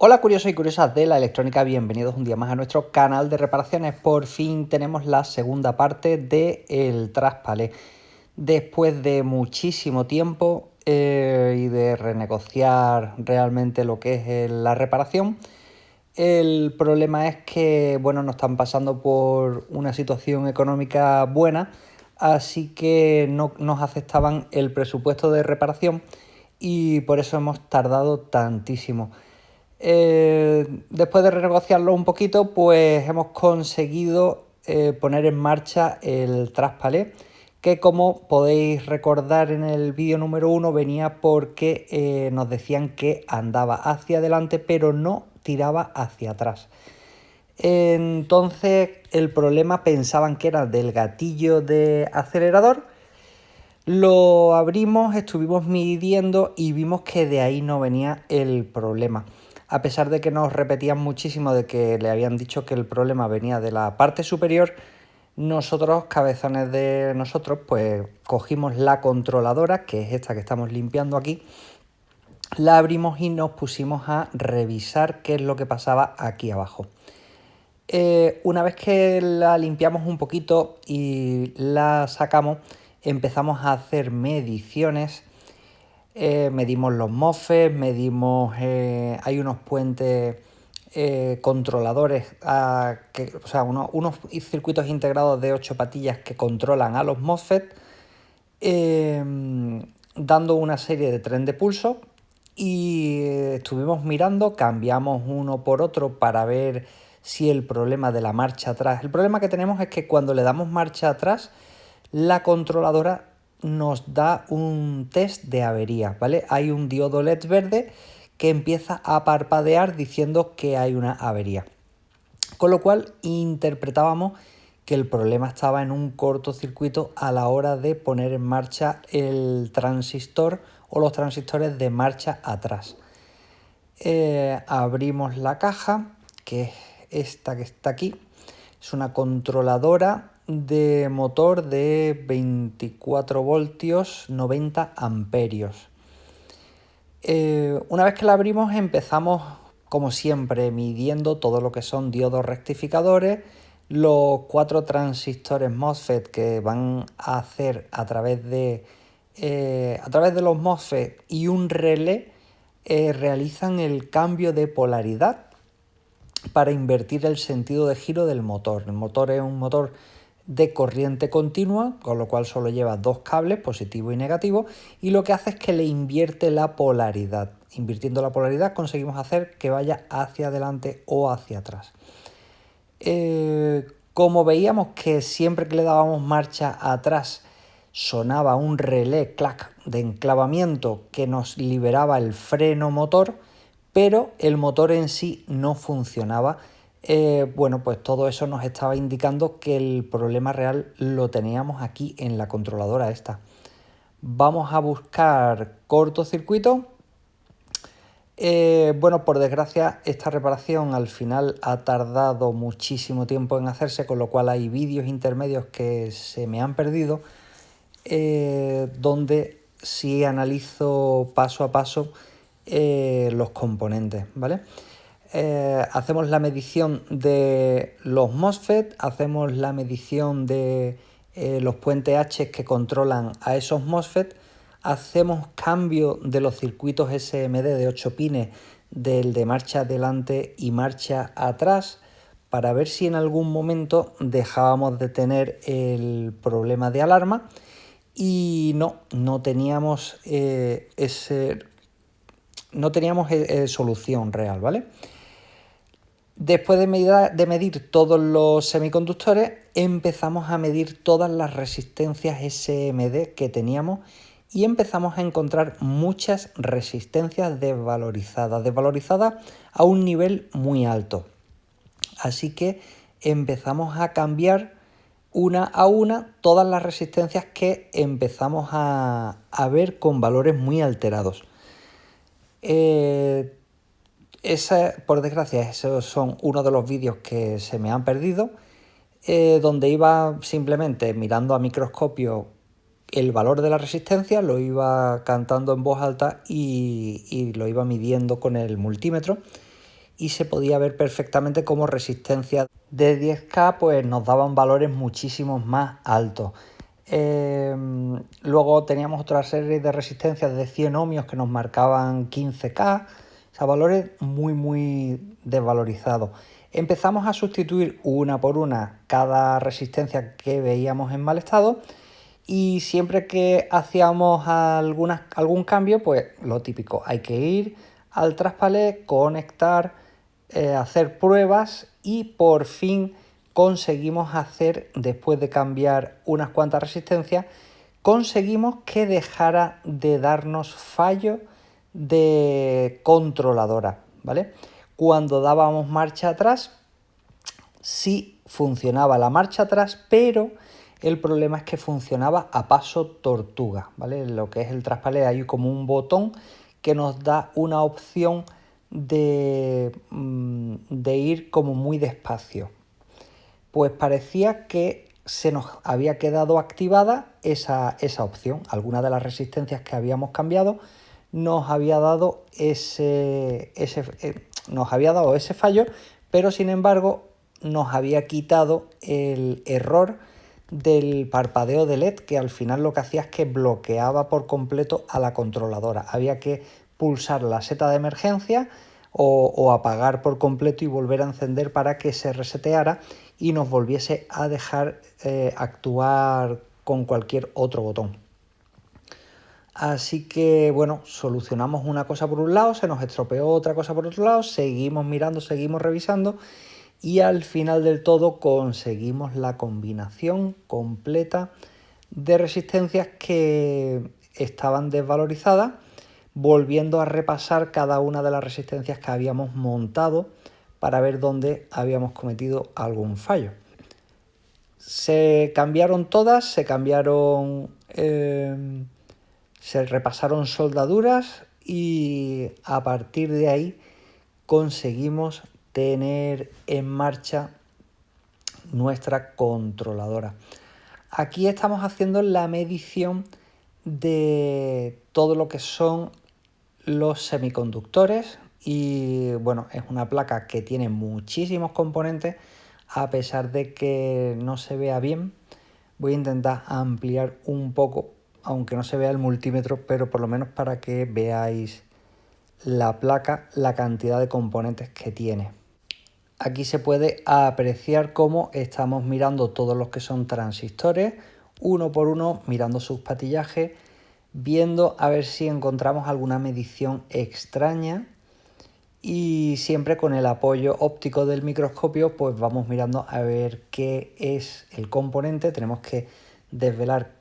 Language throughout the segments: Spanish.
Hola curiosos y curiosas de la electrónica, bienvenidos un día más a nuestro canal de reparaciones. Por fin tenemos la segunda parte del traspalé. Después de muchísimo tiempo y de renegociar realmente lo que es la reparación, el problema es que, bueno, no están pasando por una situación económica buena, así que no nos aceptaban el presupuesto de reparación y por eso hemos tardado tantísimo. Después de renegociarlo un poquito, pues hemos conseguido poner en marcha el traspalé, que como podéis recordar en el vídeo número 1 venía porque nos decían que andaba hacia adelante pero no tiraba hacia atrás. Entonces el problema pensaban que era del gatillo de acelerador. Lo abrimos, estuvimos midiendo y vimos que de ahí no venía el problema. A pesar de que nos repetían muchísimo de que le habían dicho que el problema venía de la parte superior, nosotros, cabezones de nosotros, pues cogimos la controladora, que es esta que estamos limpiando aquí, la abrimos y nos pusimos a revisar qué es lo que pasaba aquí abajo. Una vez que la limpiamos un poquito y la sacamos, empezamos a hacer mediciones. Medimos los MOSFET, medimos, hay unos puentes controladores, o sea, unos circuitos integrados de 8 patillas que controlan a los MOSFET, dando una serie de tren de pulso y estuvimos mirando, cambiamos uno por otro para ver si el problema de la marcha atrás. El problema que tenemos es que cuando le damos marcha atrás, la controladora nos da un test de avería, ¿vale? Hay un diodo LED verde que empieza a parpadear diciendo que hay una avería. Con lo cual interpretábamos que el problema estaba en un cortocircuito a la hora de poner en marcha el transistor o los transistores de marcha atrás. Abrimos la caja, que es esta que está aquí. Es una controladora de motor de 24 voltios, 90 amperios. Una vez que la abrimos empezamos, como siempre, midiendo todo lo que son diodos rectificadores, los 4 transistores MOSFET que van a hacer a través de los MOSFET y un relé, realizan el cambio de polaridad para invertir el sentido de giro del motor. El motor es un motor de corriente continua, con lo cual solo lleva 2 cables, positivo y negativo, y lo que hace es que le invierte la polaridad. Invirtiendo la polaridad conseguimos hacer que vaya hacia adelante o hacia atrás. Como veíamos que siempre que le dábamos marcha atrás sonaba un relé clac de enclavamiento que nos liberaba el freno motor, pero el motor en sí no funcionaba. Bueno, pues todo eso nos estaba indicando que el problema real lo teníamos aquí en la controladora esta. Vamos a buscar cortocircuito. Bueno, por desgracia esta reparación al final ha tardado muchísimo tiempo en hacerse, con lo cual hay vídeos intermedios que se me han perdido, donde sí analizo paso a paso los componentes, ¿vale? Hacemos la medición de los MOSFET, hacemos la medición de los puentes H que controlan a esos MOSFET, hacemos cambio de los circuitos SMD de 8 pines, del de marcha adelante y marcha atrás, para ver si en algún momento dejábamos de tener el problema de alarma, y no teníamos solución real, ¿vale? Después de medir todos los semiconductores, empezamos a medir todas las resistencias SMD que teníamos y empezamos a encontrar muchas resistencias desvalorizadas a un nivel muy alto. Así que empezamos a cambiar una a una todas las resistencias que empezamos a ver con valores muy alterados. Por desgracia, esos son uno de los vídeos que se me han perdido, donde iba simplemente mirando a microscopio el valor de la resistencia, lo iba cantando en voz alta y lo iba midiendo con el multímetro. y se podía ver perfectamente cómo resistencias de 10K pues nos daban valores muchísimos más altos. Luego teníamos otra serie de resistencias de 100 ohmios que nos marcaban 15K, o sea, valores muy desvalorizados. Empezamos a sustituir una por una cada resistencia que veíamos en mal estado y siempre que hacíamos algún cambio, pues lo típico, hay que ir al traspalé, conectar, hacer pruebas y por fin conseguimos hacer, después de cambiar unas cuantas resistencias, conseguimos que dejara de darnos fallo de controladora, ¿vale? Cuando dábamos marcha atrás, sí funcionaba la marcha atrás, pero el problema es que funcionaba a paso tortuga, ¿vale? Lo que es el traspalé hay como un botón que nos da una opción de ir como muy despacio. Pues parecía que se nos había quedado activada esa opción. Alguna de las resistencias que habíamos cambiado nos había dado ese fallo, pero sin embargo nos había quitado el error del parpadeo de LED, que al final lo que hacía es que bloqueaba por completo a la controladora. Había que pulsar la seta de emergencia o apagar por completo y volver a encender para que se reseteara y nos volviese a dejar actuar con cualquier otro botón. Así que bueno, solucionamos una cosa por un lado, se nos estropeó otra cosa por otro lado, seguimos mirando, seguimos revisando y al final del todo conseguimos la combinación completa de resistencias que estaban desvalorizadas, volviendo a repasar cada una de las resistencias que habíamos montado para ver dónde habíamos cometido algún fallo. Se cambiaron todas, se repasaron soldaduras y a partir de ahí conseguimos tener en marcha nuestra controladora. Aquí estamos haciendo la medición de todo lo que son los semiconductores y bueno, es una placa que tiene muchísimos componentes. A pesar de que no se vea bien, voy a intentar ampliar un poco, aunque no se vea el multímetro, pero por lo menos para que veáis la placa, la cantidad de componentes que tiene. Aquí se puede apreciar cómo estamos mirando todos los que son transistores, uno por uno, mirando sus patillajes, viendo a ver si encontramos alguna medición extraña y siempre con el apoyo óptico del microscopio pues vamos mirando a ver qué es el componente. Tenemos que desvelar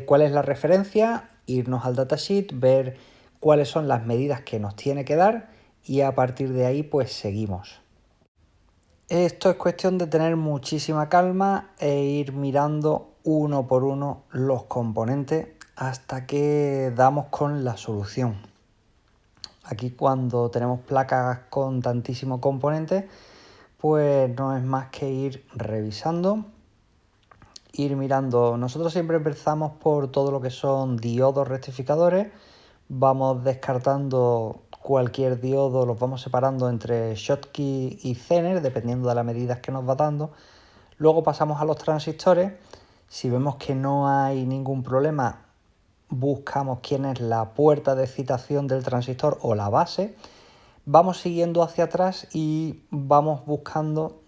cuál es la referencia, irnos al datasheet, ver cuáles son las medidas que nos tiene que dar y a partir de ahí pues seguimos. Esto es cuestión de tener muchísima calma e ir mirando uno por uno los componentes hasta que damos con la solución. Aquí cuando tenemos placas con tantísimos componentes, pues no es más que ir revisando, ir mirando. Nosotros siempre empezamos por todo lo que son diodos rectificadores, vamos descartando cualquier diodo, los vamos separando entre Schottky y Zener, dependiendo de las medidas que nos va dando. Luego pasamos a los transistores. Si vemos que no hay ningún problema, buscamos quién es la puerta de excitación del transistor o la base. Vamos siguiendo hacia atrás y vamos buscando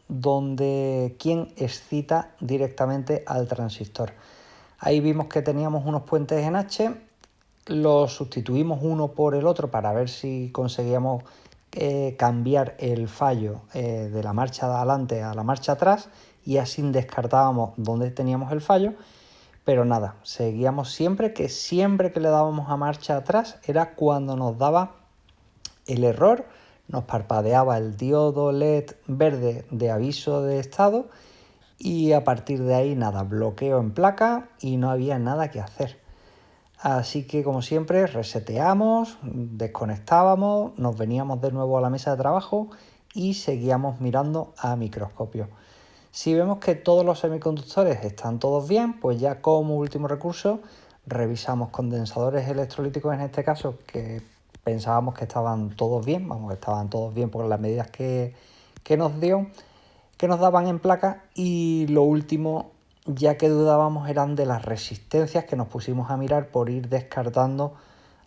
quién excita directamente al transistor. Ahí vimos que teníamos unos puentes en H, los sustituimos uno por el otro para ver si conseguíamos cambiar el fallo de la marcha de adelante a la marcha atrás y así descartábamos dónde teníamos el fallo. Pero nada, seguíamos siempre que le dábamos a marcha atrás era cuando nos daba el error, nos parpadeaba el diodo LED verde de aviso de estado y a partir de ahí nada, bloqueo en placa y no había nada que hacer. Así que como siempre reseteamos, desconectábamos, nos veníamos de nuevo a la mesa de trabajo y seguíamos mirando a microscopio. Si vemos que todos los semiconductores están todos bien, pues ya como último recurso revisamos condensadores electrolíticos, en este caso que pensábamos que estaban todos bien, vamos, que estaban todos bien por las medidas que nos dio, que nos daban en placa, y lo último, ya que dudábamos, eran de las resistencias, que nos pusimos a mirar por ir descartando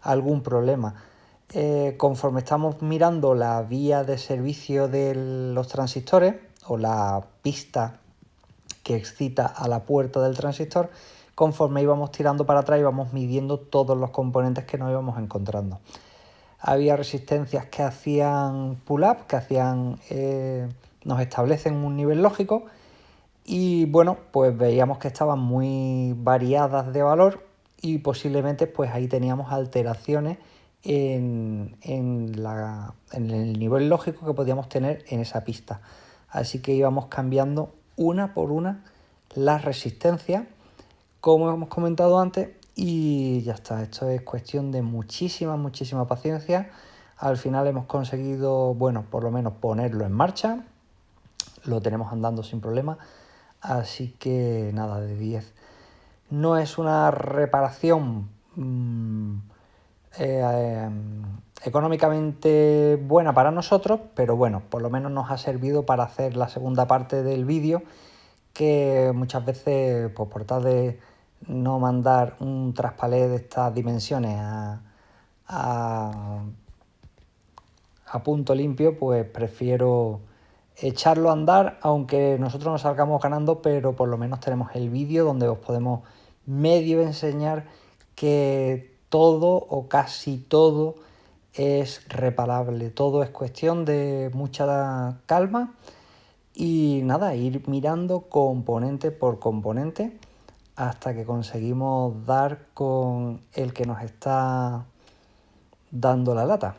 algún problema. Conforme estamos mirando la vía de servicio de los transistores o la pista que excita a la puerta del transistor, conforme íbamos tirando para atrás íbamos midiendo todos los componentes que nos íbamos encontrando. Había resistencias que hacían pull-up, que hacían nos establecen un nivel lógico, y bueno, pues veíamos que estaban muy variadas de valor, y posiblemente pues ahí teníamos alteraciones en el nivel lógico que podíamos tener en esa pista. Así que íbamos cambiando una por una las resistencias, como hemos comentado antes, y ya está. Esto es cuestión de muchísima paciencia. Al final hemos conseguido, bueno, por lo menos ponerlo en marcha, lo tenemos andando sin problema, así que nada, de 10. No es una reparación eh, económicamente buena para nosotros, pero bueno, por lo menos nos ha servido para hacer la segunda parte del vídeo, que muchas veces, pues por tal de no mandar un traspalé de estas dimensiones a, a punto limpio, pues prefiero echarlo a andar, aunque nosotros nos salgamos ganando, pero por lo menos tenemos el vídeo donde os podemos medio enseñar que todo o casi todo es reparable. Todo es cuestión de mucha calma y nada, ir mirando componente por componente hasta que conseguimos dar con el que nos está dando la lata.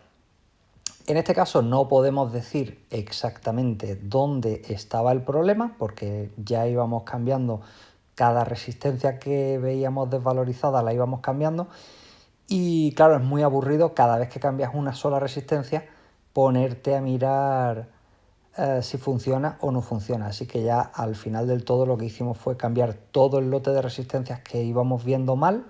En este caso no podemos decir exactamente dónde estaba el problema, porque ya íbamos cambiando cada resistencia que veíamos desvalorizada, la íbamos cambiando, y claro, es muy aburrido cada vez que cambias una sola resistencia ponerte a mirar si funciona o no funciona. Así que ya al final del todo lo que hicimos fue cambiar todo el lote de resistencias que íbamos viendo mal,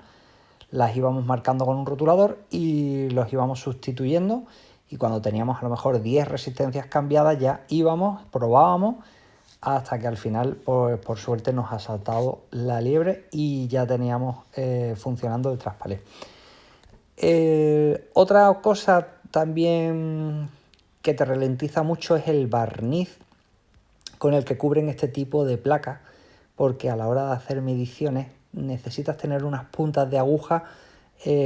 las íbamos marcando con un rotulador y los íbamos sustituyendo, y cuando teníamos a lo mejor 10 resistencias cambiadas ya íbamos, probábamos, hasta que al final pues, por suerte nos ha saltado la liebre y ya teníamos funcionando el traspalé. Otra cosa también que te ralentiza mucho es el barniz con el que cubren este tipo de placas, porque a la hora de hacer mediciones necesitas tener unas puntas de aguja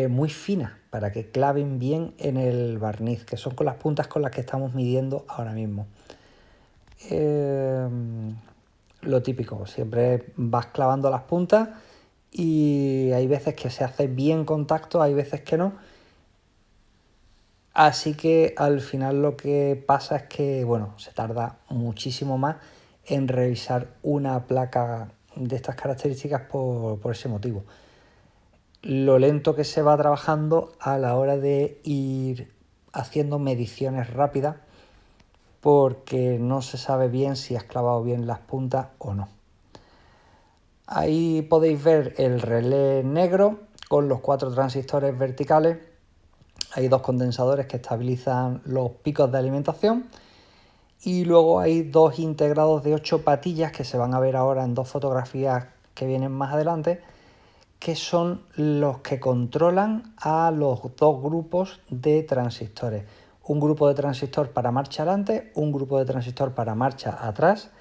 muy finas para que claven bien en el barniz, que son con las puntas con las que estamos midiendo ahora mismo. Lo típico, siempre vas clavando las puntas y hay veces que se hace bien contacto, hay veces que no. Así que al final lo que pasa es que, bueno, se tarda muchísimo más en revisar una placa de estas características por ese motivo. Lo lento que se va trabajando a la hora de ir haciendo mediciones rápidas, porque no se sabe bien si has clavado bien las puntas o no. Ahí podéis ver el relé negro con los 4 transistores verticales. Hay 2 condensadores que estabilizan los picos de alimentación, y luego hay 2 integrados de 8 patillas que se van a ver ahora en 2 fotografías que vienen más adelante, que son los que controlan a los 2 grupos de transistores. Un grupo de transistor para marcha adelante, un grupo de transistor para marcha atrás,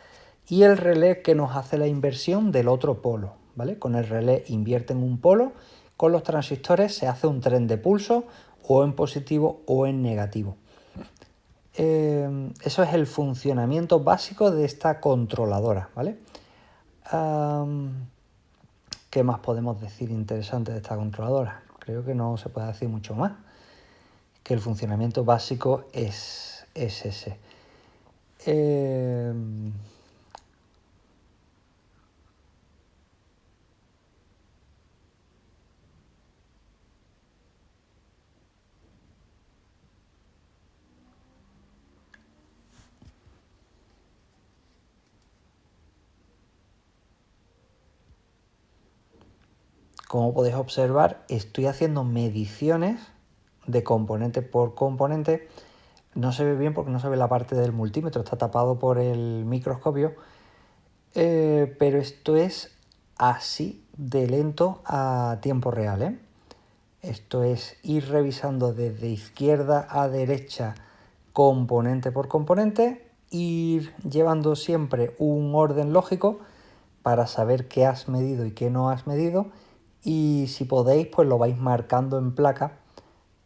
y el relé que nos hace la inversión del otro polo, ¿vale? Con el relé invierten un polo, con los transistores se hace un tren de pulso, o en positivo o en negativo. Eso es el funcionamiento básico de esta controladora, ¿vale? ¿Qué más podemos decir interesante de esta controladora? Creo que no se puede decir mucho más, que el funcionamiento básico es ese. Como podéis observar, estoy haciendo mediciones de componente por componente. No se ve bien porque no se ve la parte del multímetro, está tapado por el microscopio, pero esto es así de lento a tiempo real, ¿eh? Esto es ir revisando desde izquierda a derecha componente por componente, ir llevando siempre un orden lógico para saber qué has medido y qué no has medido, y si podéis pues lo vais marcando en placa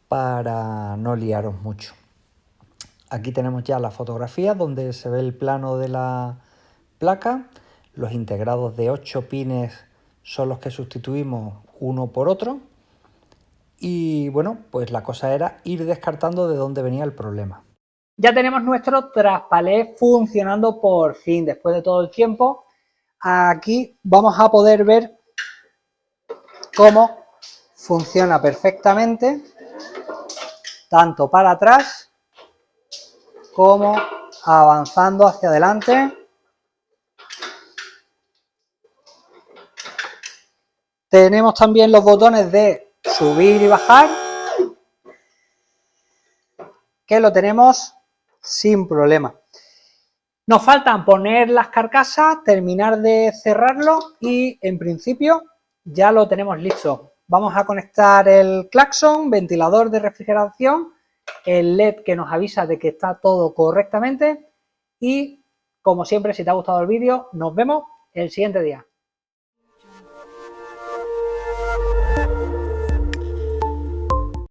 para no liaros mucho. Aquí tenemos ya la fotografía donde se ve el plano de la placa. Los integrados de 8 pines son los que sustituimos uno por otro. Y bueno, pues la cosa era ir descartando de dónde venía el problema. Ya tenemos nuestro traspalé funcionando por fin, después de todo el tiempo. Aquí vamos a poder ver cómo funciona perfectamente, tanto para atrás como avanzando hacia adelante. Tenemos también los botones de subir y bajar, que lo tenemos sin problema. Nos faltan poner las carcasas, terminar de cerrarlo y en principio ya lo tenemos listo. Vamos a conectar el claxon, ventilador de refrigeración, el LED que nos avisa de que está todo correctamente y, como siempre, si te ha gustado el vídeo, nos vemos el siguiente día.